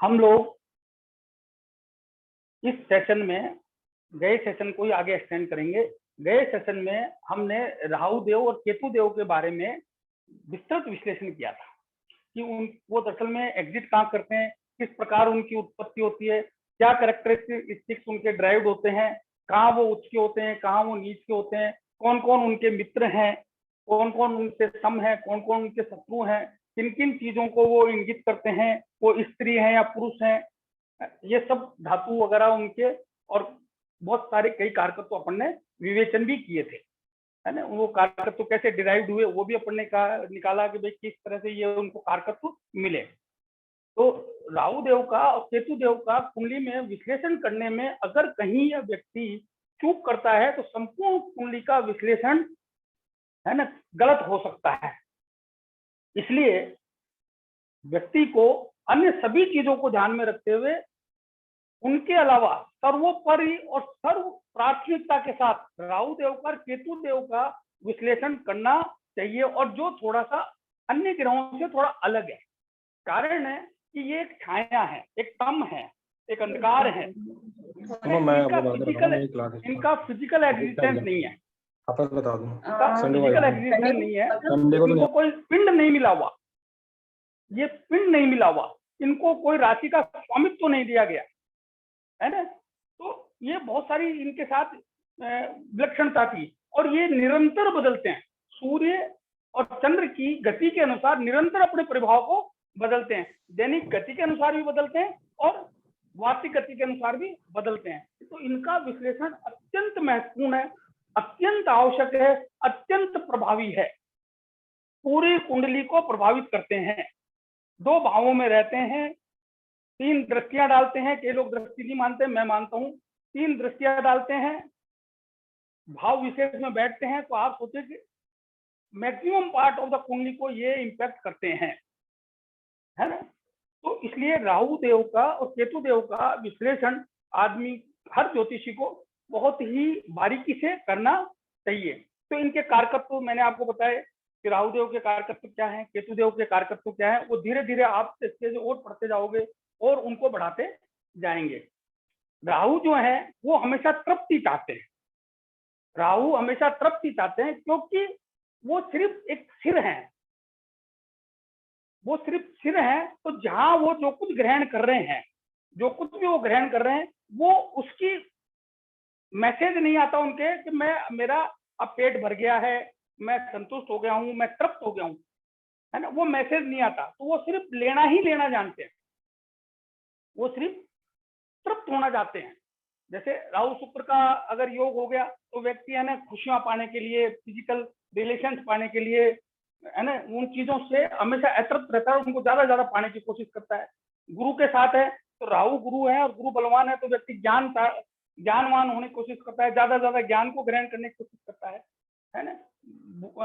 हम लोग इस सेशन में गए सेशन को ही आगे एक्सटेंड करेंगे। गए सेशन में हमने राहु देव और केतु देव के बारे में विस्तृत विश्लेषण किया था कि वो दरअसल में एग्जिट कहाँ करते हैं, किस प्रकार उनकी उत्पत्ति होती है, क्या कैरेक्टरिस्टिक्स उनके ड्राइव होते हैं, कहाँ वो उच्च के होते हैं, कहाँ वो नीच के होते हैं, कौन कौन उनके मित्र हैं, कौन कौन उनसे सम है, कौन कौन उनके शत्रु हैं, किन किन चीजों को वो इंगित करते हैं, वो स्त्री हैं या पुरुष हैं, ये सब धातु वगैरह उनके और बहुत सारे कई कारकत्व अपन ने विवेचन भी किए थे, है ना। वो कारकत्व कैसे डिराइव्ड हुए वो भी अपन ने निकाला कि भाई किस तरह से ये उनको कारकत्व मिले। तो राहु देव का और केतु देव का कुंडली में विश्लेषण करने में अगर कहीं यह व्यक्ति चूक करता है तो संपूर्ण कुंडली का विश्लेषण, है ना, गलत हो सकता है। इसलिए व्यक्ति को अन्य सभी चीजों को ध्यान में रखते हुए उनके अलावा सर्वोपरि और सर्व प्राथमिकता के साथ राहु देव का केतु देव का विश्लेषण करना चाहिए, और जो थोड़ा सा अन्य ग्रहों से थोड़ा अलग है। कारण है कि ये एक छाया है, एक तम है, एक अंधकार है। इनका फिजिकल एग्जिस्टेंस नहीं है, बता दूं फिजिकल एग्जिस्टेंस नहीं है, इनको कोई पिंड नहीं मिला हुआ, ये पिंड नहीं मिला हुआ, इनको कोई राशि का स्वामित्व तो नहीं दिया गया, है ना। तो ये बहुत सारी इनके साथ विलक्षणता थी, और ये निरंतर बदलते हैं, सूर्य और चंद्र की गति के अनुसार निरंतर अपने प्रभाव को बदलते हैं, दैनिक गति के अनुसार भी बदलते हैं और वार्षिक गति के अनुसार भी बदलते हैं। तो इनका विश्लेषण अत्यंत महत्वपूर्ण है, अत्यंत आवश्यक है, अत्यंत प्रभावी है, पूरी कुंडली को प्रभावित करते हैं। 2 भावों में रहते हैं, 3 दृष्टियां डालते हैं, कई लोग दृष्टि नहीं मानते, मैं मानता हूं 3 दृष्टियां डालते हैं, भाव विशेष में बैठते हैं। तो आप सोचे कि मैक्सिमम पार्ट ऑफ द कुंडली को ये इंपैक्ट करते हैं, है ना। तो इसलिए राहु देव का और केतु देव का विश्लेषण आदमी, हर ज्योतिषी को बहुत ही बारीकी से करना चाहिए। तो इनके कारकत्व मैंने आपको बताया कि राहु देव के कारकत्व क्या है, केतु देव के कारकत्व क्या है, वो धीरे धीरे आप इसके और पढ़ते जाओगे और उनको बढ़ाते जाएंगे। राहु जो है वो हमेशा तृप्ति चाहते हैं, राहु हमेशा तृप्ति चाहते हैं, क्योंकि वो सिर्फ एक सिर है, वो सिर्फ सिर है। तो जहां वो जो कुछ ग्रहण कर रहे हैं, जो कुछ भी वो ग्रहण कर रहे हैं, वो उसकी मैसेज नहीं आता उनके कि मेरा अब पेट भर गया है, मैं संतुष्ट हो गया हूं, मैं तृप्त हो गया हूं, है ना, वो मैसेज नहीं आता। तो वो सिर्फ लेना ही लेना जानते हैं, वो सिर्फ तृप्त होना चाहते हैं। जैसे राहु शुक्र का अगर योग हो गया तो व्यक्ति, है ना, खुशियां पाने के लिए, फिजिकल रिलेशंस पाने के लिए, है ना, उन चीजों से हमेशा अतृप्त रहता है, उनको ज्यादा ज्यादा पाने की कोशिश करता है। गुरु के साथ है तो राहु गुरु है और गुरु बलवान है तो व्यक्ति ज्ञानवान होने की कोशिश करता है, ज्यादा ज्यादा ज्ञान को ग्रहण करने की कोशिश करता है ना।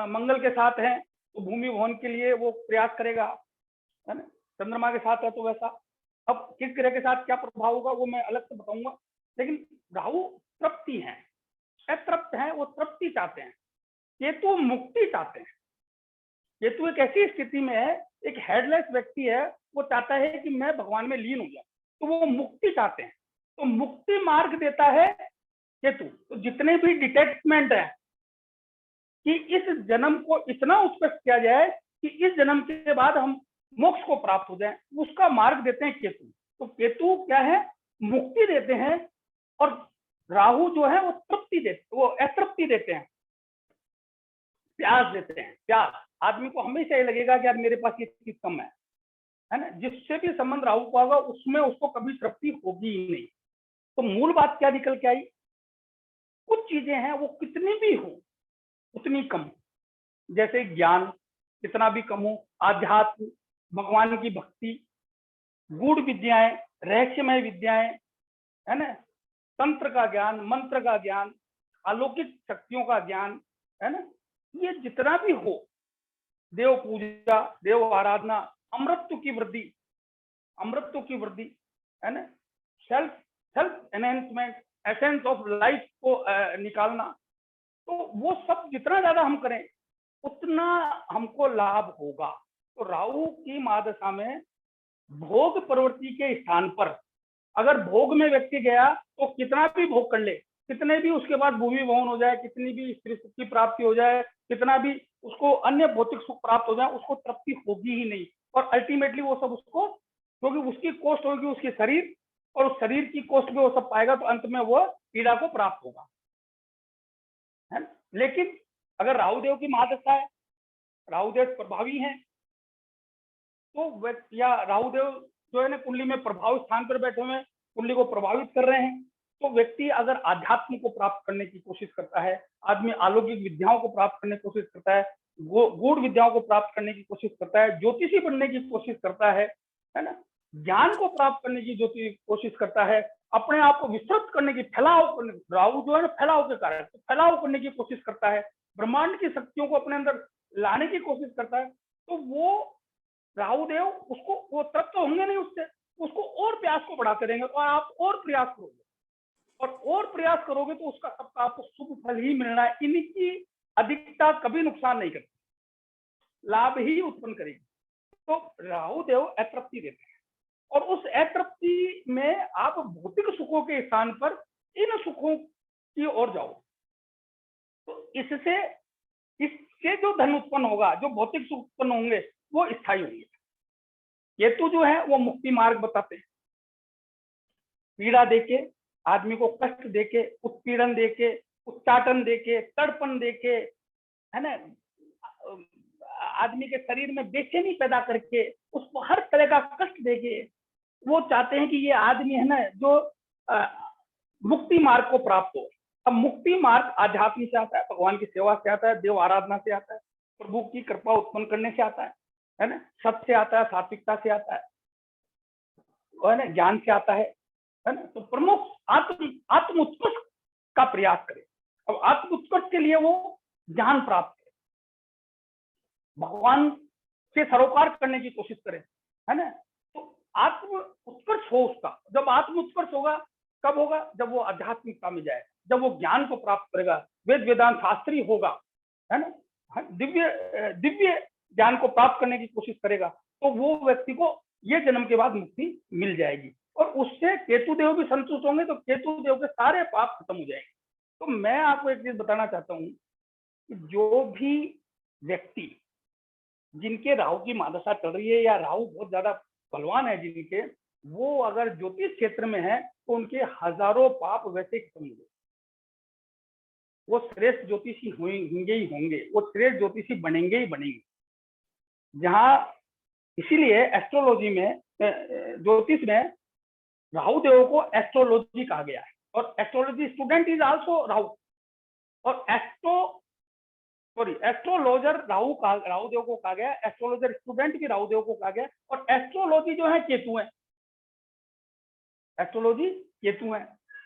मंगल के साथ है तो भूमि भवन के लिए वो प्रयास करेगा, है ना। चंद्रमा के साथ है तो वैसा। अब किस ग्रह के साथ क्या प्रभाव होगा वो मैं अलग से बताऊंगा, लेकिन राहु तृप्ति है, अतृप्त है, वो तृप्ति चाहते हैं। केतु मुक्ति चाहते हैं। केतु एक ऐसी स्थिति में है, एक हेडलेस व्यक्ति है, वो चाहता है कि मैं भगवान में लीन हो जाऊं, तो वो मुक्ति चाहते हैं। तो मुक्ति मार्ग देता है केतु। तो जितने भी डिटैचमेंट है कि इस जन्म को इतना उत्कृष्ट किया जाए कि इस जन्म के बाद हम मोक्ष को प्राप्त हो जाए, उसका मार्ग देते हैं केतु। तो केतु क्या है, मुक्ति देते हैं, और राहु जो है वो तृप्ति देते, वो अतृप्ति देते हैं, प्यास देते हैं। प्यास, आदमी को हमेशा ये लगेगा कि यार मेरे पास ये चीज कम है ना। जिससे भी संबंध राहु का होगा उसमें उसको कभी तृप्ति होगी ही नहीं। तो मूल बात क्या निकल के आई, कुछ चीजें हैं वो कितनी भी हो उतनी कम, जैसे ज्ञान कितना भी कम हो, आध्यात्म, भगवान की भक्ति, गूढ़ विद्याएं, रहस्यमय विद्याएं, है ना, तंत्र का ज्ञान, मंत्र का ज्ञान, अलौकिक शक्तियों का ज्ञान, है ना, ये जितना भी हो, देव पूजा, देव आराधना, अमृतत्व की वृद्धि, है ना, self enhancement, essence of life को निकालना, तो वो सब जितना ज्यादा हम करें उतना हमको लाभ होगा। तो राहु की महादशा में भोग प्रवृत्ति के स्थान पर अगर भोग में व्यक्ति गया तो कितना भी भोग कर ले, कितने भी उसके बाद भूमि भवन हो जाए, कितनी भी स्त्री सुख की प्राप्ति हो जाए, कितना भी उसको अन्य भौतिक सुख प्राप्त हो जाए, उसको तृप्ति होगी ही नहीं। और अल्टीमेटली वो सब उसको, क्योंकि उसकी कॉस्ट होगी उसके शरीर, और उस शरीर की कॉस्ट में वो सब पाएगा, तो अंत में वो पीड़ा को प्राप्त होगा, है ना। लेकिन अगर राहुदेव की महादशा है, राहुदेव प्रभावी है, तो या राहुदेव जो है ना कुंडली में प्रभाव स्थान पर बैठे हुए कुंडली को प्रभावित कर रहे हैं, तो व्यक्ति अगर आध्यात्म को प्राप्त करने की कोशिश करता है, आदमी अलौकिक विद्याओं को प्राप्त करने की कोशिश करता है, गूढ़ विद्याओं को प्राप्त करने की कोशिश करता है, ज्योतिषी बनने की कोशिश करता है ना, ज्ञान को प्राप्त करने की कोशिश करता है, अपने आप को विस्तृत करने की, फैलाव करने, राहु जो है ना फैलाव के कारण, तो फैलाव करने की कोशिश करता है, ब्रह्मांड की शक्तियों को अपने अंदर लाने की कोशिश करता है, तो वो राहुदेव उसको, वो तृप्त तो होंगे नहीं उससे, उसको और प्यास को बढ़ाते रहेंगे, और आप और प्रयास करोगे, और प्रयास करोगे तो उसका सबका आपको शुभ फल ही मिलना है। इनकी अधिकता कभी नुकसान नहीं करती, लाभ ही उत्पन्न करेगी। तो राहुदेव अतृप्ति देते हैं, और उस अतृप्ति में आप भौतिक सुखों के स्थान पर इन सुखों की ओर जाओ, तो इससे जो धन उत्पन्न होगा, जो भौतिक सुख उत्पन्न होंगे, वो स्थायी होंगे। केतु जो है वो मुक्ति मार्ग बताते हैं, पीड़ा देके, आदमी को कष्ट देके, उत्पीड़न देके, उच्चाटन देके, तड़पन देके, है ना, आदमी के शरीर में बेचैनी पैदा करके, उसको हर तरह का कष्ट देके, वो चाहते हैं कि ये आदमी है ना जो मुक्ति मार्ग को प्राप्त हो। अब मुक्ति मार्ग आध्यात्म से आता है, भगवान की सेवा से आता है, देव आराधना से आता है, प्रभु की कृपा उत्पन्न करने से आता है ना, सत्य से आता है, सात्विकता से आता है ना, ज्ञान से आता है ना। तो प्रमुख आत्म उत्कर्ष का प्रयास करें। अब आत्म उत्कर्ष के लिए वो ज्ञान प्राप्त करे, भगवान से सरोकार करने की कोशिश करें, है ना। तो आत्म उत्कर्ष हो उसका, जब आत्म उत्कर्ष होगा, कब होगा? जब वो आध्यात्मिकता में जाए, जब वो ज्ञान को प्राप्त करेगा, वेद वेदांत शास्त्री होगा, है ना, दिव्य दिव्य ज्ञान को प्राप्त करने की कोशिश करेगा, तो वो व्यक्ति को ये जन्म के बाद मुक्ति मिल जाएगी, और उससे केतुदेव भी संतुष्ट होंगे, तो केतुदेव के सारे पाप खत्म हो जाएंगे। तो मैं आपको एक चीज बताना चाहता हूँ कि जो भी व्यक्ति, जिनके राहु की महादशा चल रही है, या राहु बहुत ज्यादा बलवान है जिनके, वो अगर ज्योतिष क्षेत्र में है, तो उनके हजारों पाप वैसे खत्म हो गए, वो श्रेष्ठ ज्योतिषी होंगे ही होंगे, वो श्रेष्ठ ज्योतिषी बनेंगे ही बनेंगे। जहां इसीलिए एस्ट्रोलॉजी में, ज्योतिष में, राहु देव को एस्ट्रोलॉजी कहा गया है, और astrology student is also Rahu, और एस्ट्रोलॉजर राहु देव को कहा गया, एस्ट्रोलॉजर स्टूडेंट भी राहु देव को कहा गया, और एस्ट्रोलॉजी जो है केतु है, एस्ट्रोलॉजी केतु है।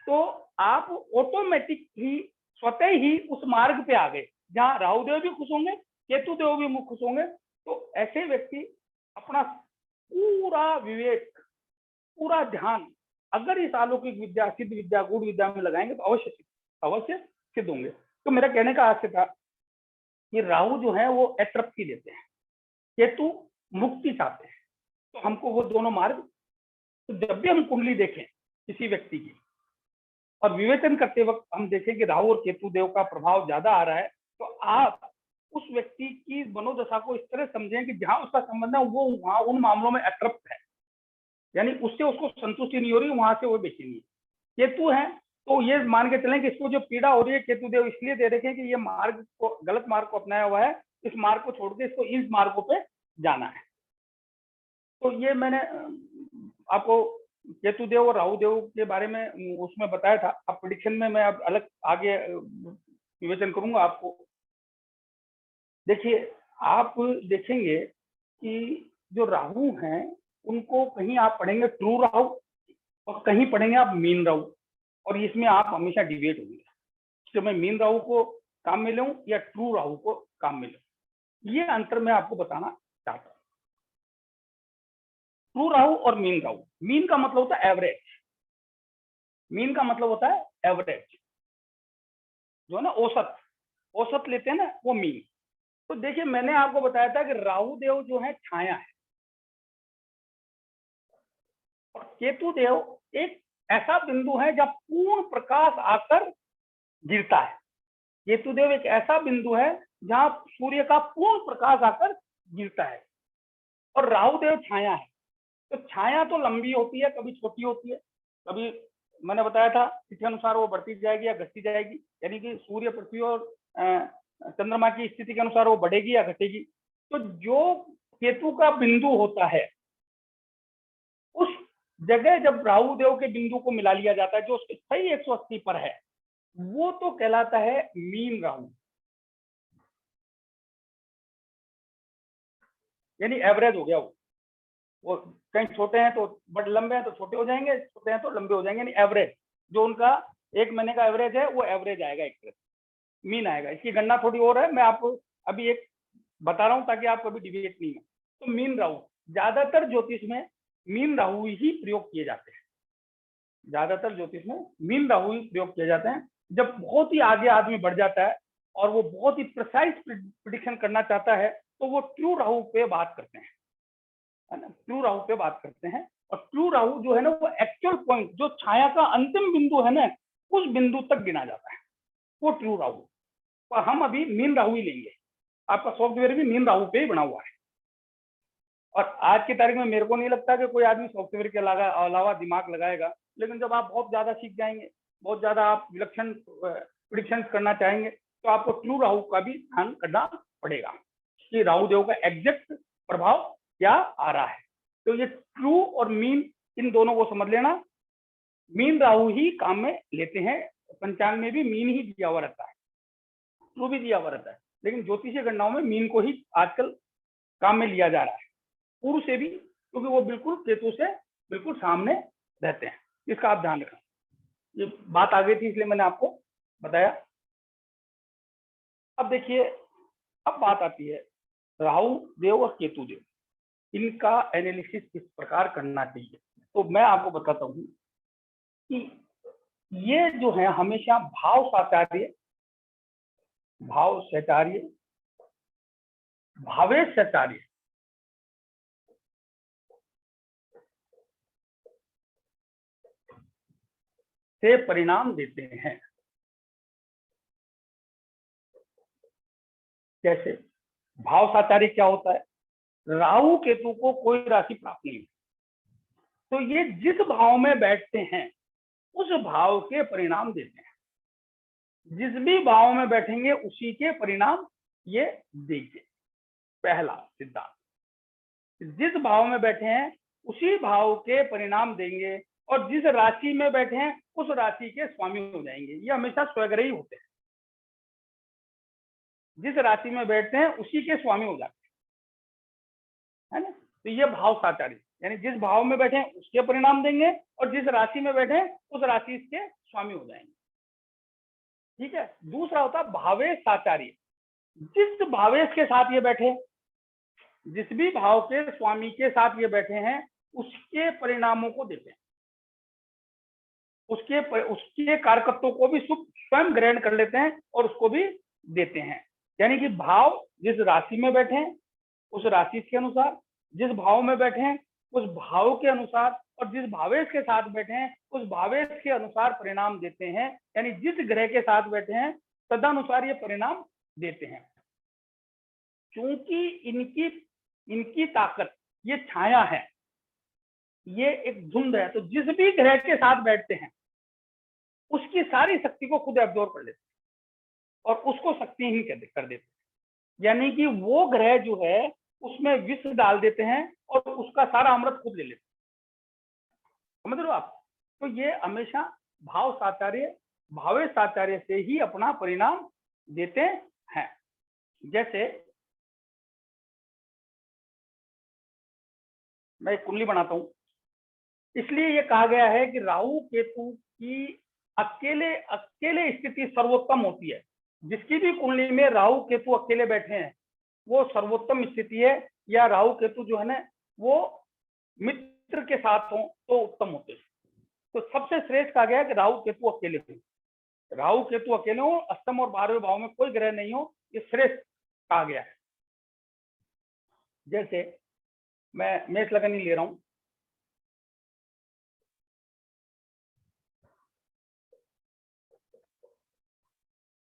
तो आप ऑटोमेटिक ही, स्वतः ही उस मार्ग पे आ गए जहां राहु देव भी खुश होंगे, केतु देव भी खुश होंगे। तो ऐसे व्यक्ति अपना पूरा विवेक, पूरा ध्यान अगर इस अलौकिक विद्या, सिद्ध विद्या, गूढ़ विद्या में लगाएंगे, तो अवश्य सिद्ध होंगे। तो मेरा कहने का आशय था कि राहु जो है वो अतृप्ति देते हैं, केतु मुक्ति चाहते हैं, तो हमको वो दोनों मार्ग, तो जब भी हम कुंडली देखें किसी व्यक्ति की, और विवेचन करते वक्त हम देखें कि राहु और केतु देव का प्रभाव ज्यादा आ रहा है, तो आप उस व्यक्ति की मनोदशा को इस तरह समझें कि जहां उसका संबंध है, वो वहां उन मामलों में अतृप्त है, यानी उससे उसको संतुष्टि नहीं हो रही, वहां से वो बेचैनी है। केतु है तो ये मान के चलें कि इसको जो पीड़ा हो रही है, केतु देव इसलिए दे रखे हैं कि ये मार्ग को, गलत मार्ग को अपनाया हुआ है, इस मार्ग को छोड़ के इसको इन मार्गों पे जाना है। तो ये मैंने आपको केतु देव और राहु देव के बारे में उसमें बताया था। अब प्रेडिक्शन में मैं अब अलग आगे विवेचन करूंगा आपको। देखिए, आप देखेंगे कि जो राहु हैं, उनको कहीं आप पढ़ेंगे ट्रू राहु, और कहीं पढ़ेंगे आप मीन राहु, और इसमें आप हमेशा डिबेट होंगे कि मैं मीन राहु को काम में लूं या ट्रू राहु को काम में लूं। ये अंतर मैं आपको बताना चाहता हूं। ट्रू राहु और मीन राहु, मीन का मतलब होता है एवरेज, मीन का मतलब होता है एवरेज, जो है ना औसत लेते हैं ना, वो मीन। तो देखिए, मैंने आपको बताया था कि राहु देव जो है छाया है, केतु देव एक ऐसा बिंदु है जब पूर्ण प्रकाश आकर गिरता है। केतु देव एक ऐसा बिंदु है जहां सूर्य का पूर्ण प्रकाश आकर गिरता है। और राहु देव छाया है, तो छाया तो लंबी होती है, कभी छोटी होती है, कभी मैंने बताया था तिथि अनुसार वो बढ़ती जाएगी या घटती जाएगी, यानी कि सूर्य पृथ्वी और चंद्रमा की स्थिति के अनुसार वो बढ़ेगी या घटेगी। तो जो केतु का बिंदु होता है, उस जगह जब राहु देव के बिंदु को मिला लिया जाता है जो सही 180 पर है, वो तो कहलाता है मीन राहु, यानी एवरेज हो गया वो कहीं छोटे हैं तो बट लंबे हैं तो छोटे हो जाएंगे, छोटे हैं तो लंबे हो जाएंगे, यानी एवरेज जो उनका एक महीने का एवरेज है वो एवरेज आएगा, एक तरह मीन आएगा। इसकी गणना थोड़ी और है, मैं आपको अभी एक बता रहा हूं ताकि आप कभी डिबेट नहीं हो। तो मीन राहु, ज्यादातर ज्योतिष में मीन राहु ही प्रयोग किए जाते हैं, ज्यादातर ज्योतिष में मीन राहु ही प्रयोग किए जाते हैं। जब बहुत ही आगे आदमी बढ़ जाता है और वो बहुत ही प्रिसाइज प्रिडिक्शन करना चाहता है तो वो ट्रू राहु पे बात करते हैं, है ना, ट्रू राहु पे बात करते हैं। और ट्रू राहु जो है ना वो एक्चुअल पॉइंट जो छाया का अंतिम बिंदु है ना, उस बिंदु तक गिना जाता है, वो ट्रू राहु। और हम अभी मीन राहु ही लेंगे, आपका सॉफ्टवेयर भी मीन राहु पे ही बना हुआ है। और आज की तारीख में मेरे को नहीं लगता कि कोई आदमी सॉफ्टवेयर के अलावा दिमाग लगाएगा, लेकिन जब आप बहुत ज्यादा सीख जाएंगे, बहुत ज्यादा आप विलक्षण प्रिडिक्शन करना चाहेंगे, तो आपको ट्रू राहु का भी ध्यान करना पड़ेगा कि राहु देव का एग्जैक्ट प्रभाव क्या आ रहा है। तो ये ट्रू और मीन इन दोनों को समझ लेना। मीन राहु ही काम में लेते हैं, पंचांग में भी मीन ही दिया हुआ रहता है, ट्रू भी दिया हुआ रहता है, लेकिन ज्योतिषीय गणनाओं में मीन को ही आजकल काम में लिया जा रहा है, पूर्व से भी, क्योंकि वो बिल्कुल केतु से बिल्कुल सामने रहते हैं। इसका आप ध्यान रखना, ये बात आ गई थी इसलिए मैंने आपको बताया। अब देखिए, अब बात आती है राहु देव और केतु देव, इनका एनालिसिस किस प्रकार करना चाहिए। तो मैं आपको बताता हूं कि ये जो है हमेशा भाव साचार्य, भाव साचार्य, भावेश साचार्य से परिणाम देते हैं। कैसे? भाव साचार्य क्या होता है? राहु केतु को कोई राशि प्राप्त नहीं, तो ये जिस भाव में बैठते हैं उस भाव के परिणाम देते हैं, जिस भी भाव में बैठेंगे उसी के परिणाम ये देंगे। पहला सिद्धांत, जिस भाव में बैठे हैं उसी भाव के परिणाम देंगे, और जिस राशि में बैठे हैं उस राशि के स्वामी हो जाएंगे। ये हमेशा स्वग्रही होते हैं, जिस राशि में बैठते हैं उसी के स्वामी हो जाते हैं, है ना। तो ये भाव साचार्य, यानी जिस भाव में बैठे हैं उसके परिणाम देंगे, और जिस राशि में बैठे हैं उस राशि के स्वामी हो जाएंगे। ठीक है। दूसरा होता है भावेश साचार्य, जिस भावेश के साथ ये बैठे, जिस भी भाव के स्वामी के साथ ये बैठे हैं उसके परिणामों को देते हैं, उसके कारकत्वों को भी स्वयं ग्रहण कर लेते हैं और उसको भी देते हैं। यानी कि भाव जिस राशि में बैठे हैं उस राशि के अनुसार, जिस भाव में बैठे हैं उस भाव के अनुसार, और जिस भावेश के साथ बैठे हैं उस भावेश के अनुसार परिणाम देते हैं। यानी जिस ग्रह के साथ बैठे हैं तदनुसार ये परिणाम देते हैं। क्योंकि इनकी ताकत, ये छाया है, ये एक झुंड है, तो जिस भी ग्रह के साथ बैठते हैं उसकी सारी शक्ति को खुद एब्जॉर्ब कर लेते हैं और उसको शक्तिहीन कर देते हैं। यानी कि वो ग्रह जो है उसमें विष डाल देते हैं और उसका सारा अमृत खुद ले लेते हैं। समझ लो आप। तो ये हमेशा भाव साचार्य, भावेश साचार्य से ही अपना परिणाम देते हैं। जैसे मैं एक कुंडली बनाता हूं, इसलिए ये कहा गया है कि राहु केतु की अकेले स्थिति सर्वोत्तम होती है। जिसकी भी कुंडली में राहु केतु अकेले बैठे हैं वो सर्वोत्तम स्थिति है, या राहु केतु जो है ना वो मित्र के साथ हो तो उत्तम होते हैं। तो सबसे श्रेष्ठ कहा गया है कि राहु केतु अकेले हो, राहु केतु अकेले हो, अष्टम और 12वें भाव में कोई ग्रह नहीं हो, ये श्रेष्ठ कहा गया है। जैसे मैं मेष लगन ही ले रहा हूं,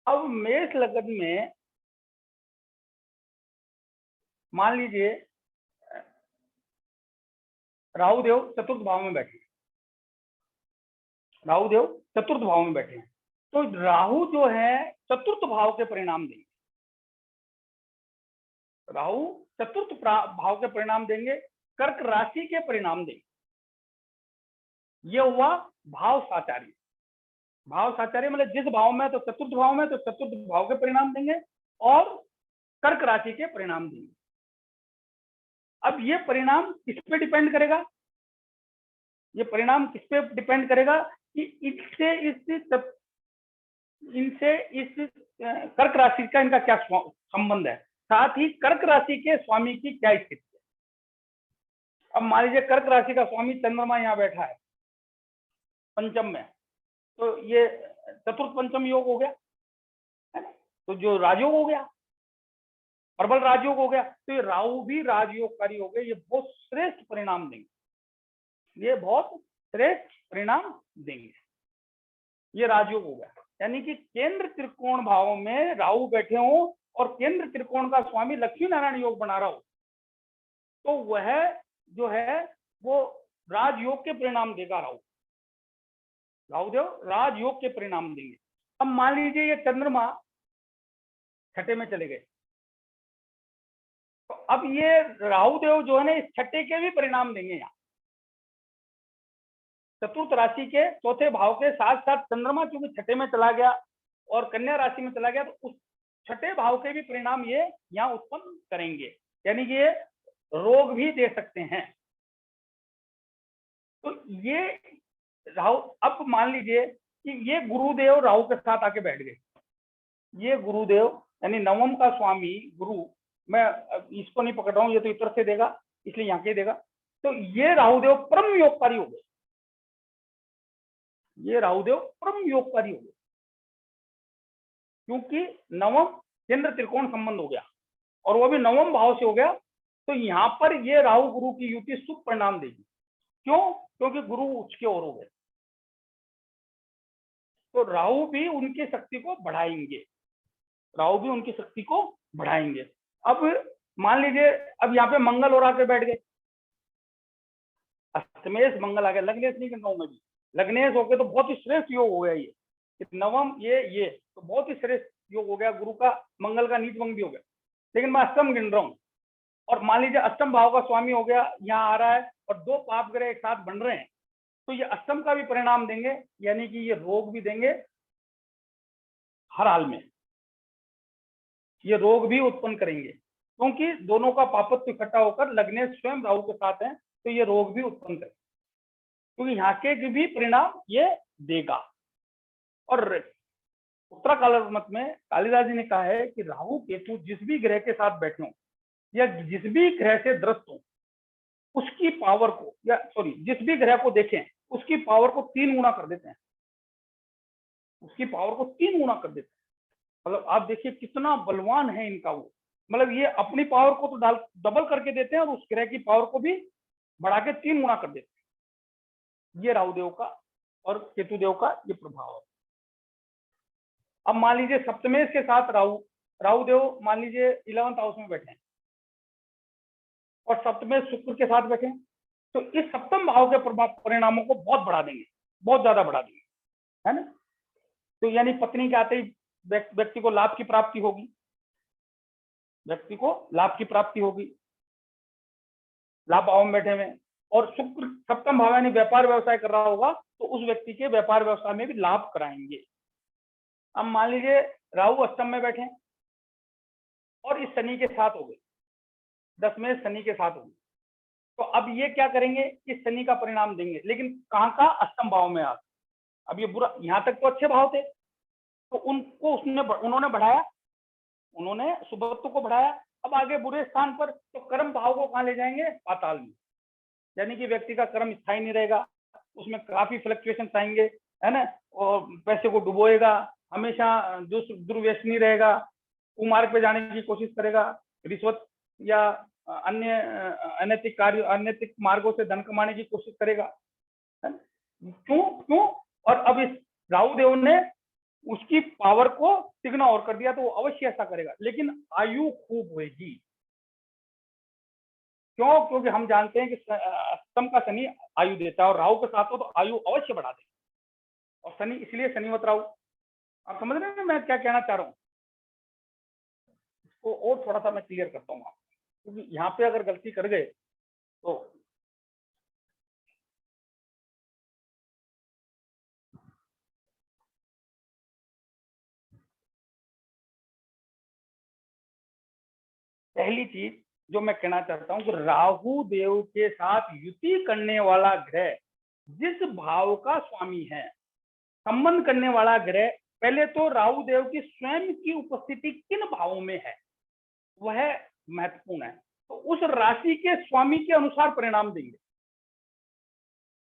अब मेष लग्न में मान लीजिए राहु देव चतुर्थ भाव में बैठे, राहु देव चतुर्थ भाव में बैठे हैं, तो राहु जो है चतुर्थ भाव के परिणाम देंगे, राहु चतुर्थ भाव के परिणाम देंगे, कर्क राशि के परिणाम देंगे। यह हुआ भाव साचार्य। भाव साचार्य मतलब जिस भाव में तो चतुर्थ भाव में तो चतुर्थ भाव के परिणाम देंगे और कर्क राशि के परिणाम देंगे। अब ये परिणाम किस पे डिपेंड करेगा, ये परिणाम किस पे डिपेंड करेगा कि इनसे इस कर्क राशि का इनका क्या संबंध है, साथ ही कर्क राशि के स्वामी की क्या स्थिति है। अब मान लीजिए कर्क राशि का स्वामी चंद्रमा यहाँ बैठा है पंचम में, तो ये चतुर्थ पंचम योग हो गया है ना, तो जो राजयोग हो गया, प्रबल राजयोग हो गया, तो ये राहु भी राजयोगकारी हो गए। ये बहुत श्रेष्ठ परिणाम देंगे, ये बहुत श्रेष्ठ परिणाम देंगे। ये राजयोग हो गया, यानी कि केंद्र त्रिकोण भाव में राहु बैठे हो और केंद्र त्रिकोण का स्वामी लक्ष्मी नारायण योग बना रहा हो, तो वह जो है वो राजयोग के परिणाम देगा। राहुदेव राजयोग के परिणाम देंगे। अब मान लीजिए ये चंद्रमा छठे में चले गए, तो अब ये राहुदेव जो है ना इस छठे के भी परिणाम देंगे। यहाँ चतुर्थ राशि के चौथे भाव के साथ साथ चंद्रमा चूंकि छठे में चला गया और कन्या राशि में चला गया, तो उस छठे भाव के भी परिणाम ये यहाँ उत्पन्न करेंगे, यानी कि ये रोग भी दे सकते हैं। तो ये राहु, अब मान लीजिए कि ये गुरुदेव राहु के साथ आके बैठ गए, ये गुरुदेव यानी नवम का स्वामी गुरु, मैं इसको नहीं पकड़ रहा हूं, ये तो इतर से देगा इसलिए यहाँ के देगा, तो ये राहुदेव परम योगकारी हो गए, ये राहुदेव परम योगकारी हो गए, क्योंकि नवम केंद्र त्रिकोण संबंध हो गया और वो भी नवम भाव से हो गया। तो यहाँ पर ये राहु गुरु की युति शुभ परिणाम देगी। क्यों? क्योंकि गुरु उच्च की ओर हो गए, तो राहु भी उनकी शक्ति को बढ़ाएंगे, राहु भी उनकी शक्ति को बढ़ाएंगे। अब मान लीजिए अब यहाँ पे मंगल और आके बैठ गए, अष्टमेश मंगल आ गया, लग्नेश नहीं करना हूं मैं भी, लग्नेश हो गए तो बहुत ही श्रेष्ठ योग हो गया। ये नवम ये तो बहुत ही श्रेष्ठ योग हो गया, गुरु का मंगल का नीच भंग भी हो गया। लेकिन मैं अष्टम गिन रहा हूँ, और मान लीजिए अष्टम भाव का स्वामी हो गया, यहाँ आ रहा है और दो पाप ग्रह एक साथ बन रहे हैं, तो ये अष्टम का भी परिणाम देंगे, यानी कि ये रोग भी देंगे हर हाल में, ये रोग भी उत्पन्न करेंगे, क्योंकि दोनों का पापत्व इकट्ठा होकर लग्नेश स्वयं राहु के साथ है, तो ये रोग भी उत्पन्न करेंगे, क्योंकि यहाँ के भी परिणाम ये देगा। और उत्तराकाल मत में कालिदास जी ने कहा है कि राहु केतु जिस भी ग्रह के साथ बैठे हो या जिस भी ग्रह से ग्रस्त हो, उसकी पावर को जिस भी ग्रह को देखें उसकी पावर को 3 गुना कर देते हैं, उसकी पावर को 3 गुना कर देते हैं। मतलब आप देखिए कितना बलवान है इनका वो, मतलब ये अपनी पावर को तो डबल करके देते हैं और उस ग्रह की पावर को भी बढ़ा के 3 गुना कर देते हैं। ये राहुदेव का और केतुदेव का ये प्रभाव है। अब मान लीजिए सप्तमेश के साथ राहुदेव मान लीजिए 11th हाउस में बैठे हैं और सप्तमेश शुक्र के साथ बैठे हैं, तो इस सप्तम भाव के परिणामों को बहुत बढ़ा देंगे, बहुत ज्यादा बढ़ा देंगे, है ना। तो यानी पत्नी के आते ही व्यक्ति को लाभ की प्राप्ति होगी, व्यक्ति को लाभ की प्राप्ति होगी, लाभ भाव में बैठे हुए, और शुक्र सप्तम भाव यानी व्यापार व्यवसाय कर रहा होगा तो उस व्यक्ति के व्यापार व्यवसाय में भी लाभ कराएंगे। अब मान लीजिए राहु अष्टम में बैठे और इस शनि के साथ हो गए, 10वें शनि के साथ हो गए, तो अब ये क्या करेंगे, इस शनि का परिणाम देंगे, लेकिन कहाँ का, अष्टम भाव में। अब ये बुरा, यहाँ तक तो अच्छे भाव थे तो उनको उन्होंने बढ़ाया, उन्होंने शुभत्व को बढ़ाया, अब आगे बुरे स्थान पर, तो कर्म भाव को कहाँ ले जाएंगे, पाताल में, यानी कि व्यक्ति का कर्म स्थायी नहीं रहेगा, उसमें काफी फ्लक्चुएशन आएंगे, है ना, और पैसे को डुबोएगा, हमेशा दुर्व्यसनी रहेगा, कुमार्ग पे जाने की कोशिश करेगा, रिश्वत या अन्य अनैतिक मार्गों से धन कमाने की कोशिश करेगा। क्यों? और अब इस राहुदेव ने उसकी पावर को तिगुना और कर दिया तो वो अवश्य ऐसा करेगा, लेकिन आयु खूब होगी। क्यों? क्योंकि हम जानते हैं कि अष्टम का शनि आयु देता है और राहु के साथ हो तो आयु अवश्य बढ़ा देगा। और शनि इसलिए शनिवत राहु। आप समझ रहे हैं मैं क्या कहना चाह रहा हूँ? इसको और थोड़ा सा मैं क्लियर करता हूँ आपको, क्योंकि यहाँ पे अगर गलती कर गए तो पहली चीज जो मैं कहना चाहता हूँ कि राहु देव के साथ युति करने वाला ग्रह जिस भाव का स्वामी है, संबंध करने वाला ग्रह, पहले तो राहु देव की स्वयं की उपस्थिति किन भावों में है वह महत्वपूर्ण है। तो उस राशि के स्वामी के अनुसार परिणाम देंगे।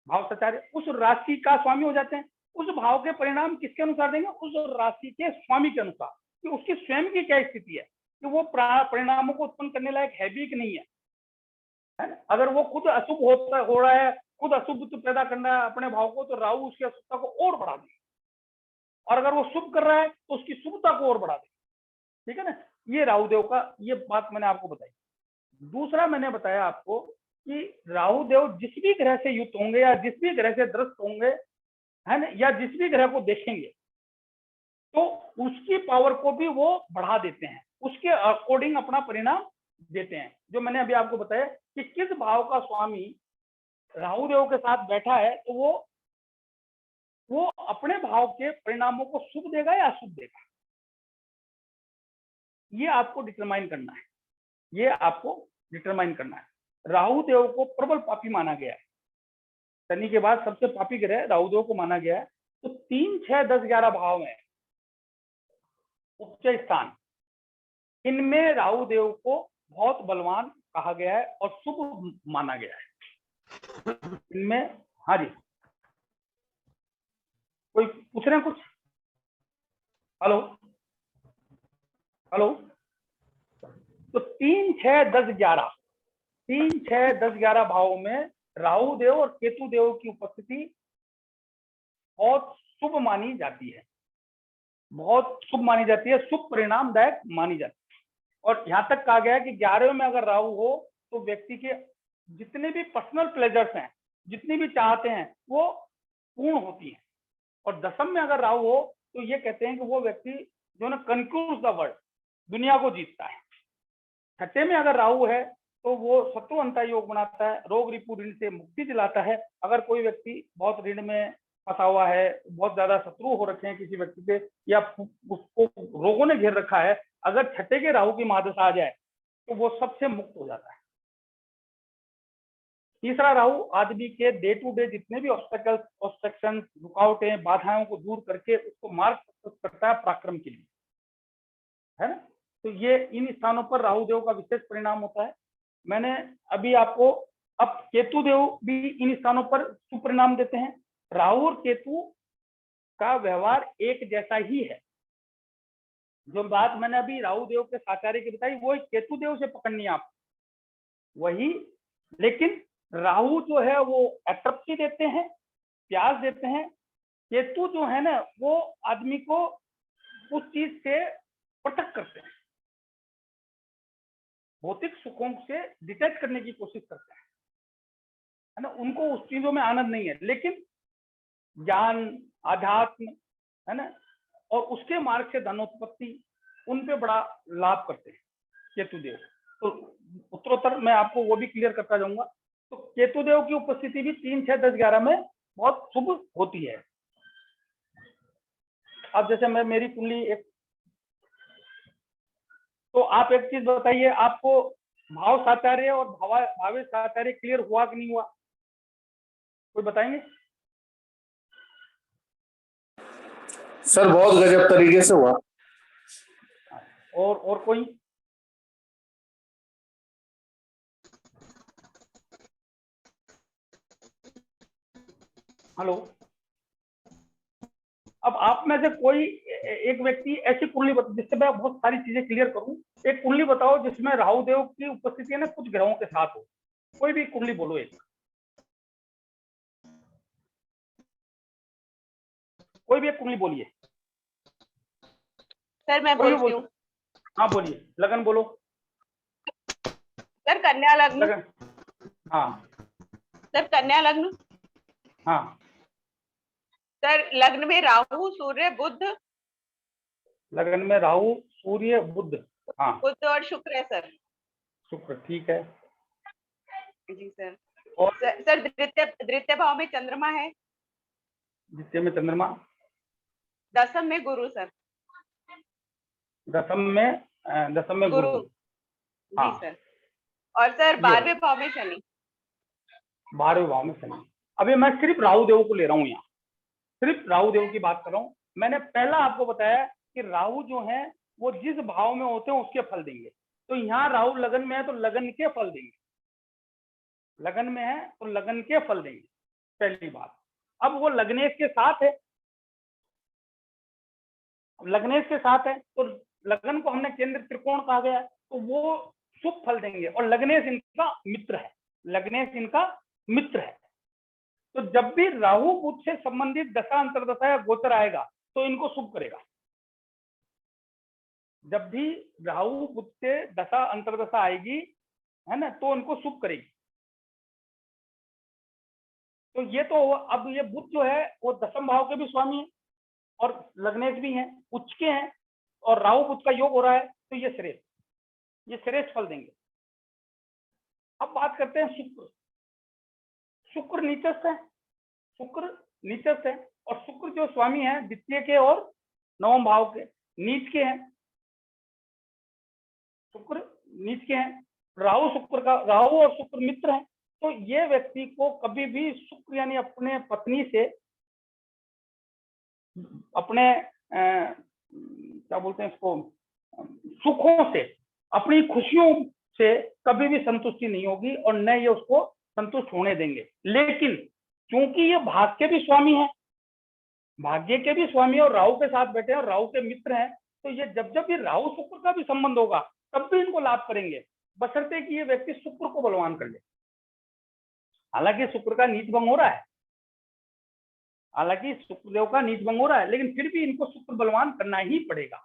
भाव सचार्य उस राशि का स्वामी हो जाते हैं, उस भाव के परिणाम किसके अनुसार देंगे? उस राशि के स्वामी के अनुसार, कि उसकी स्वयं की क्या स्थिति है, कि वो परिणामों को उत्पन्न करने लायक है भी कि नहीं है, है ना? अगर वो खुद अशुभ हो रहा है, खुद अशुभ पैदा करना है अपने भाव को, तो राहु उसकी अशुभता को और बढ़ा देगा। और अगर वो शुभ कर रहा है तो उसकी शुभता को और बढ़ा देगा। ठीक है ना? ये राहु देव का, ये बात मैंने आपको बताई। दूसरा मैंने बताया आपको कि राहु देव जिस भी ग्रह से युक्त होंगे या जिस भी ग्रह से दृष्ट होंगे, है ना, या जिस भी ग्रह को देखेंगे तो उसकी पावर को भी वो बढ़ा देते हैं, उसके अकॉर्डिंग अपना परिणाम देते हैं। जो मैंने अभी आपको बताया कि किस भाव का स्वामी राहु देव के साथ बैठा है तो वो अपने भाव के परिणामों को शुभ देगा या अशुभ देगा, ये आपको डिटरमाइन करना है। ये आपको डिटरमाइन करना है। राहु देव को प्रबल पापी माना गया है, शनि के बाद सबसे पापी ग्रह राहु देव को माना गया है। तो 3, 6, 10, 11 भाव में उच्च स्थान, इनमें राहु देव को बहुत बलवान कहा गया है और शुभ माना गया है इनमें। हाँ जी, कोई पूछ रहे हैं कुछ? Hello hello. तो 3, 6, 10, 11, 3, 6, 10, 11 भावों में राहु देव और केतु देव की उपस्थिति बहुत शुभ मानी जाती है, बहुत शुभ मानी जाती है, शुभ परिणामदायक मानी जाती है। और यहाँ तक कहा गया है कि 11वें में अगर राहु हो तो व्यक्ति के जितने भी पर्सनल प्लेजर्स हैं, जितनी भी चाहते हैं, वो पूर्ण होती हैं। और 10वीं में अगर राहु हो तो ये कहते हैं कि वो व्यक्ति जो ना कंक्लूड्स द वर्ल्ड, दुनिया को जीतता है। 6ठे में अगर राहु है तो वो शत्रु अंता योग बनाता है, रोग रिपु ऋण से मुक्ति दिलाता है। अगर कोई व्यक्ति बहुत ऋण में फंसा हुआ है, बहुत ज्यादा शत्रु हो रखे हैं किसी व्यक्ति से, या उसको रोगों ने घेर रखा है, अगर 6ठे के राहु की महादशा आ जाए तो वो सबसे मुक्त हो जाता है। तीसरा राहु आदमी के डे टू डे जितने भी ऑब्स्टेकल्स, ऑब्स्ट्रक्शन, रुकावटें, बाधाओं को दूर करके उसको मार्ग प्रस्तुत करता है पराक्रम के लिए, है ना? तो ये इन स्थानों पर राहु देव का विशेष परिणाम होता है। मैंने अभी आपको, अब केतु देव भी इन स्थानों पर सुपरिणाम देते हैं। राहु और केतु का व्यवहार एक जैसा ही है। जो बात मैंने अभी राहु देव के साचार्य की बताई वो केतु देव से पकड़नी है आप वही, लेकिन राहु जो है वो एट्रप्सी देते हैं, प्यास देते हैं। केतु जो है ना वो आदमी को उस चीज से प्रोटेक्ट करते हैं, भौतिक सुखों से डिटैच करने की कोशिश करते हैं, है ना? उनको उस चीजों में आनंद नहीं है, लेकिन ज्ञान, आध्यात्म, है ना, और उसके मार्ग से धनोत्पत्ति, उन पे बड़ा लाभ करते हैं केतुदेव। तो उत्तरोत्तर मैं आपको वो भी क्लियर करता जाऊंगा। तो केतुदेव की उपस्थिति भी 3, 6, 10, 11 में बहुत शुभ होती है। अब जैसे मैं मेरी कुंडली एक, तो आप एक चीज बताइए, आपको भाव साचार्य और भावेश साचार्य क्लियर हुआ कि नहीं हुआ? कोई बताएंगे? सर बहुत गजब तरीके से हुआ। और कोई? हेलो। अब आप में से कोई एक व्यक्ति ऐसी कुंडली जिससे मैं बहुत सारी चीजें क्लियर करूं, एक कुंडली बताओ जिसमें राहु देव की उपस्थिति है ना कुछ ग्रहों के साथ हो। कोई भी कुंडली बोलो एक, कोई भी एक कुंडली बोलिए। सर मैं कोई भी बोलती हूँ। हाँ बोलिए, लगन बोलो। सर कन्या लग्न। लगन, हाँ सर कन्या लग्न। हाँ। सर लग्न में राहु सूर्य बुध। लगन में राहु सूर्य बुध, हाँ बुध और शुक्र है सर। शुक्र, ठीक है। जी सर। और सर द्वितीय भाव में चंद्रमा है। द्वितीय में चंद्रमा, दसम में गुरु सर। दसम में गुरु। गुरु, जी हाँ सर। और सर ये 12वें भाव में शनि। 12वें भाव में शनि। अभी मैं सिर्फ राहु देव को ले रहा हूँ यहाँ, सिर्फ राहु देव की बात कर रहा हूँ। मैंने पहला आपको बताया कि राहु जो है वो जिस भाव में होते हैं उसके फल देंगे। तो यहाँ राहु लगन में है तो लगन के फल देंगे, लगन में है तो लगन के फल देंगे, पहली बात। अब वो लग्नेश के साथ है, लग्नेश के साथ है तो लगन को हमने केंद्र त्रिकोण कहा गया है, तो वो शुभ फल देंगे। और लग्नेश इनका मित्र है, लग्नेश इनका मित्र है। तो जब भी राहु बुध से संबंधित दशा अंतर्दशा या गोचर आएगा तो इनको शुभ करेगा। जब भी राहु बुध से दशा अंतर्दशा आएगी, है ना, तो उनको शुभ करेगी। तो ये तो अब ये बुध जो है वो दसम भाव के भी स्वामी है और लग्नेश भी हैं, उच्च के हैं, और राहु बुध का योग हो रहा है, तो ये श्रेष्ठ फल देंगे। अब बात करते हैं शुक्र। शुक्र नीचस्थ है, शुक्र नीचस्थ है, और शुक्र जो स्वामी है द्वितीय के और नवम भाव के, नीच के हैं, शुक्र नीच के हैं। राहु और शुक्र मित्र हैं। तो ये व्यक्ति को कभी भी शुक्र यानी अपने पत्नी से, अपने क्या बोलते हैं इसको, सुखों से, अपनी खुशियों से कभी भी संतुष्टि नहीं होगी और न ये उसको संतुष्ट होने देंगे। लेकिन क्योंकि ये भाग्य के भी स्वामी है, भाग्य के भी स्वामी और राहु के साथ बैठे हैं और राहु के मित्र हैं, तो ये जब जब भी राहु शुक्र का भी संबंध होगा तब भी इनको लाभ करेंगे, बशर्ते कि ये व्यक्ति शुक्र को बलवान कर ले। हालांकि शुक्र का नीच भंग हो रहा है, हालांकि शुक्रदेव का नीच भंग हो रहा है, लेकिन फिर भी इनको शुक्र बलवान करना ही पड़ेगा।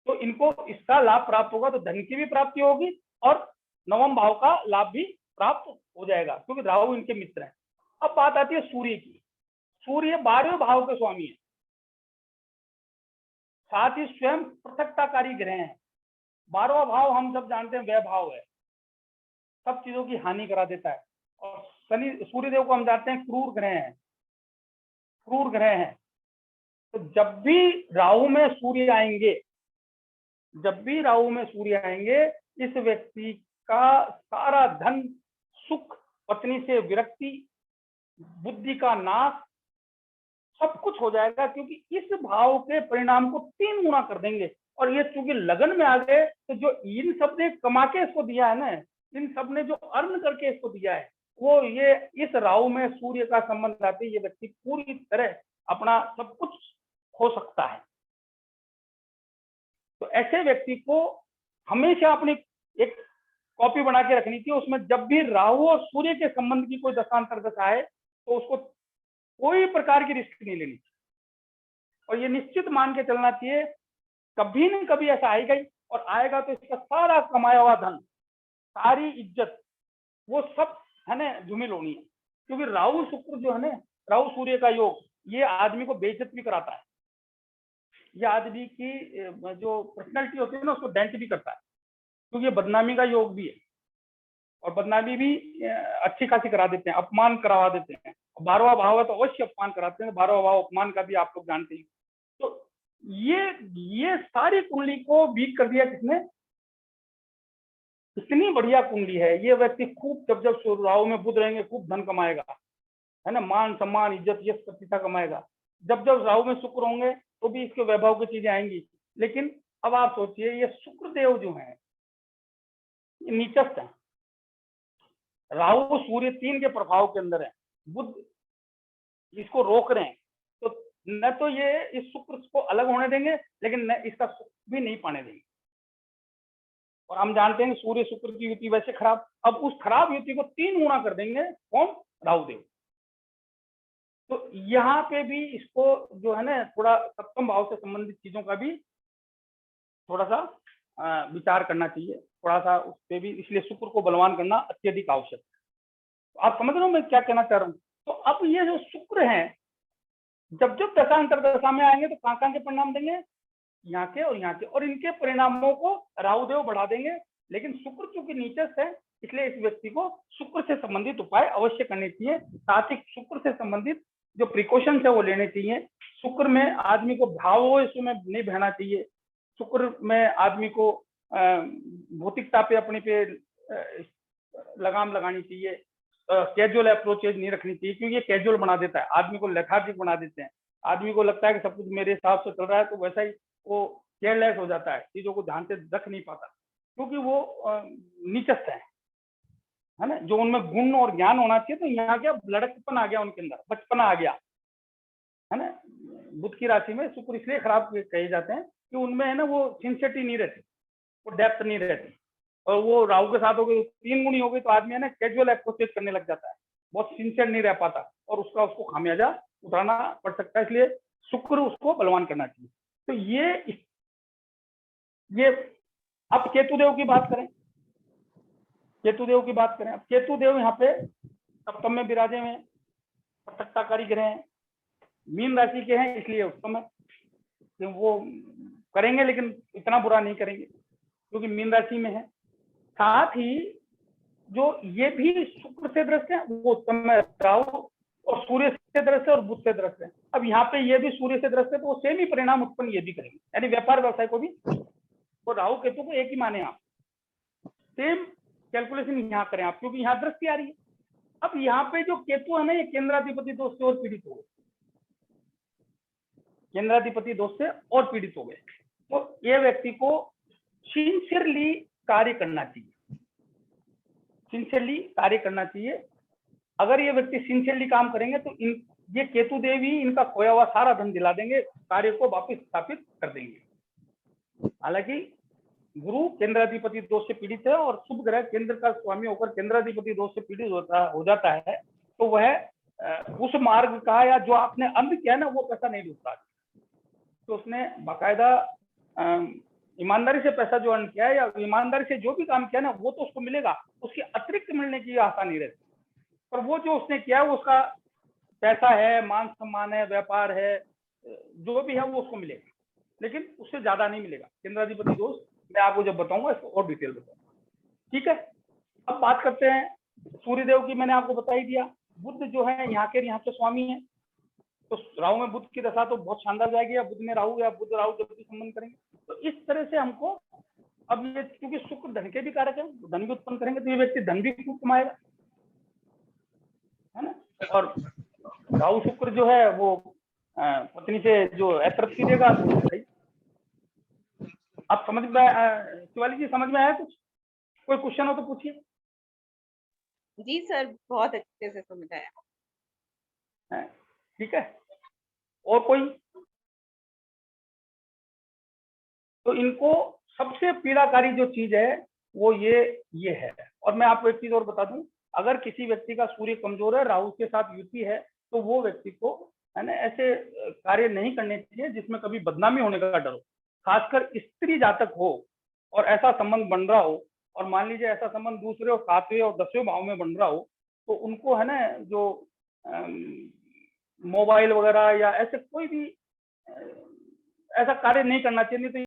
तो इनको इसका लाभ प्राप्त होगा, तो धन की भी प्राप्ति होगी और नवम भाव का लाभ भी प्राप्त हो जाएगा, क्योंकि राहु इनके मित्र हैं। अब बात आती है सूर्य की। सूर्य 12वें भाव के स्वामी है, साथ ही स्वयं पृथकताकारी ग्रह हैं। 12वां भाव हम सब जानते हैं वह भाव है, सब चीजों की हानि करा देता है। और शनि, सूर्यदेव को हम जानते हैं क्रूर ग्रह हैं, क्रूर ग्रह हैं। तो जब भी राहु में सूर्य आएंगे, जब भी राहु में सूर्य आएंगे, इस व्यक्ति का सारा धन, सुख, पत्नी से विरक्ति, बुद्धि का नाश, सब कुछ हो जाएगा, क्योंकि इस भाव के परिणाम को 3 गुना कर देंगे। और ये चूंकि लगन में आ गए, तो जो इन सब ने कमा के इसको दिया है ना, इन सब ने जो अर्न करके इसको दिया है, वो ये इस राहु में सूर्य का संबंध आते ये व्यक्ति पूरी तरह अपना सब कुछ खो सकता है। तो ऐसे व्यक्ति को हमेशा अपनी एक कॉपी बना के रखनी चाहिए, उसमें जब भी राहु और सूर्य के संबंध की कोई दशांतर्दशा आए तो उसको कोई प्रकार की रिस्क नहीं लेनी चाहिए, और ये निश्चित मान के चलना चाहिए कभी न कभी ऐसा आएगा ही, और आएगा तो इसका सारा कमाया हुआ धन, सारी इज्जत, वो सब है ना धूमिल होनी है। क्योंकि राहु शुक्र जो है ना, राहु सूर्य का योग, ये आदमी को बेइज्जत भी कराता है, ये आदमी की जो पर्सनैलिटी होती है ना उसको डेंट भी करता है, क्योंकि ये बदनामी का योग भी है, और बदनामी भी अच्छी खासी करा देते हैं, अपमान करवा देते हैं। 12वां भाव है तो अवश्य अपमान कराते हैं, 12वां भाव अपमान का भी आप लोग जानते हैं। तो ये सारी कुंडली को वीक कर दिया किसने, इतनी बढ़िया कुंडली है। ये व्यक्ति खूब जब जब राहु में बुध रहेंगे खूब धन कमाएगा, है ना, मान सम्मान इज्जत यश प्रतिष्ठा कमाएगा। जब जब राहु में शुक्र होंगे तो भी इसके वैभव की चीजें आएंगी। लेकिन अब आप सोचिए, ये शुक्रदेव जो है नीचस्थ है, राहु सूर्य 3 के प्रभाव के अंदर है, बुध इसको रोक रहे हैं, तो न तो ये इस शुक्र को अलग होने देंगे, लेकिन न इसका सुख भी नहीं पाने देंगे। और हम जानते हैं सूर्य शुक्र की युति वैसे खराब, अब उस खराब युति को 3 गुना कर देंगे कौन, राहुदेव। तो यहाँ पे भी इसको जो है ना थोड़ा सप्तम भाव से संबंधित चीजों का भी थोड़ा सा विचार करना चाहिए, थोड़ा सा उस पर भी, इसलिए शुक्र को बलवान करना अत्यधिक आवश्यक है। तो आप समझ रहे हो मैं क्या कहना चाह रहा हूँ। तो अब ये जो शुक्र है, जब जब दशा अंतर दशा में आएंगे तो कहाँ के परिणाम देंगे, यहाँ के और यहाँ के, और इनके परिणामों को राहुदेव बढ़ा देंगे। लेकिन शुक्र चूंकि नीचस्थ है, इसलिए इस व्यक्ति को शुक्र से संबंधित उपाय अवश्य करने चाहिए। साथ ही शुक्र से संबंधित जो प्रिकॉशंस है वो लेने चाहिए। शुक्र में आदमी को भाव इसमें नहीं बहना चाहिए। शुक्र में आदमी को भौतिकता पे अपने पे लगाम लगानी चाहिए। कैजुअल अप्रोचेज नहीं रखनी चाहिए, क्योंकि ये कैजुअल बना देता है, आदमी को लेथार्जिक बना देते हैं। आदमी को लगता है कि सब कुछ मेरे हिसाब से चल रहा है, तो वैसा ही वो केयरलेस हो जाता है, चीजों को ध्यान से रख नहीं पाता, क्योंकि वो नीचस्थ है ना। जो उनमें गुण और ज्ञान होना चाहिए, तो यहाँ क्या लड़कपन आ गया उनके अंदर, बचपना आ गया है ना। बुध की राशि में शुक्र इसलिए खराब कहे जाते हैं कि उनमें है ना वो सिंसियरिटी नहीं रहती, वो डेप्थ नहीं रहती। और वो राहु के साथ हो गई, 3 गुणी हो गई, तो आदमी है ना कैजुअल अप्रोच करने लग जाता है, बहुत सिंसियर नहीं रह पाता, और उसको खामियाजा उठाना पड़ सकता है। इसलिए शुक्र उसको बलवान करना चाहिए। तो ये अब केतुदेव की बात करें, केतुदेव की बात करें। अब केतुदेव यहाँ पे सप्तम में विराजे हुए हैं, सत्ताकारी ग्रह हैं, मीन राशि के हैं, इसलिए उत्तम है। तो वो करेंगे लेकिन इतना बुरा नहीं करेंगे, क्योंकि मीन राशि में है। साथ ही जो ये भी शुक्र से दृष्ट है वो उत्तम है, राहु और सूर्य से दृष्ट है और बुध से दृष्ट है। अब यहाँ पे ये भी सूर्य से दृष्ट है, तो वो सेम ही परिणाम उत्पन्न ये भी करेंगे, यानी व्यापार व्यवसाय को भी, तो राहु केतु को एक ही माने आप, सेम कैलकुलेशन यहाँ करें आप, क्योंकि यहाँ दृष्टि आ रही है। अब यहाँ पे जो केतु है ना, ये केंद्राधिपति दोष से और पीड़ित हो गए, केंद्राधिपति दोष से और पीड़ित हो गए। तो ये व्यक्ति को सिंसियरली कार्य करना चाहिए, सिंसियरली कार्य करना चाहिए। अगर ये व्यक्ति सिंसियरली काम करेंगे तो ये केतु देवी इनका खोया हुआ सारा धन दिला देंगे, कार्य को वापस स्थापित कर देंगे। हालांकि गुरु केंद्राधिपति दोष से पीड़ित है, और शुभ ग्रह केंद्र का स्वामी होकर केंद्राधिपति दोष से पीड़ित हो जाता है, तो वह उस मार्ग का या जो आपने अंध किया ना वो पैसा नहीं लूटता। तो उसने बाकायदा ईमानदारी से पैसा जो अर्न किया है, या ईमानदारी से जो भी काम किया ना, वो तो उसको मिलेगा, उसकी अतिरिक्त मिलने की आशा नहीं रहती। पर वो जो उसने किया है उसका पैसा है, मान सम्मान है, व्यापार है, जो भी है वो उसको मिलेगा, लेकिन उससे ज्यादा नहीं मिलेगा। केंद्राधिपति दोष मैं आपको जब बताऊंगा इसको और डिटेल बताऊंगा, ठीक है। अब बात करते हैं सूर्यदेव की, मैंने आपको बता ही दिया। बुध जो है यहाँ के स्वामी है, तो राहु में बुध की दशा तो बहुत शानदार जाएगी, या बुध में राहु या बुध राहु जब भी संबंध करेंगे, तो इस तरह से हमको अब ये, क्योंकि शुक्र धन के भी कारक है, धन भी उत्पन्न करेंगे, तो ये व्यक्ति धन भी खूब कमाएगा, है ना। और राहु शुक्र जो है वो पत्नी से जो अतृप्ति देगा, तो सही। आप समझ में, शिवाली जी समझ में आया कुछ? कोई क्वेश्चन हो तो पूछिए। जी सर, बहुत अच्छे से समझ आया। ठीक है, और कोई? तो इनको सबसे पीड़ाकारी जो चीज है वो ये है। और मैं आपको एक चीज और बता दूं, अगर किसी व्यक्ति का सूर्य कमजोर है, राहु के साथ युति है, तो वो व्यक्ति को है ना ऐसे कार्य नहीं करने चाहिए जिसमें कभी बदनामी होने का डर हो। खासकर स्त्री जातक हो और ऐसा संबंध बन रहा हो, और मान लीजिए ऐसा संबंध दूसरे और 7वें और 10वें भाव में बन रहा हो, तो उनको है ना जो मोबाइल वगैरह या ऐसे कोई भी ऐसा कार्य नहीं करना चाहिए। नहीं तो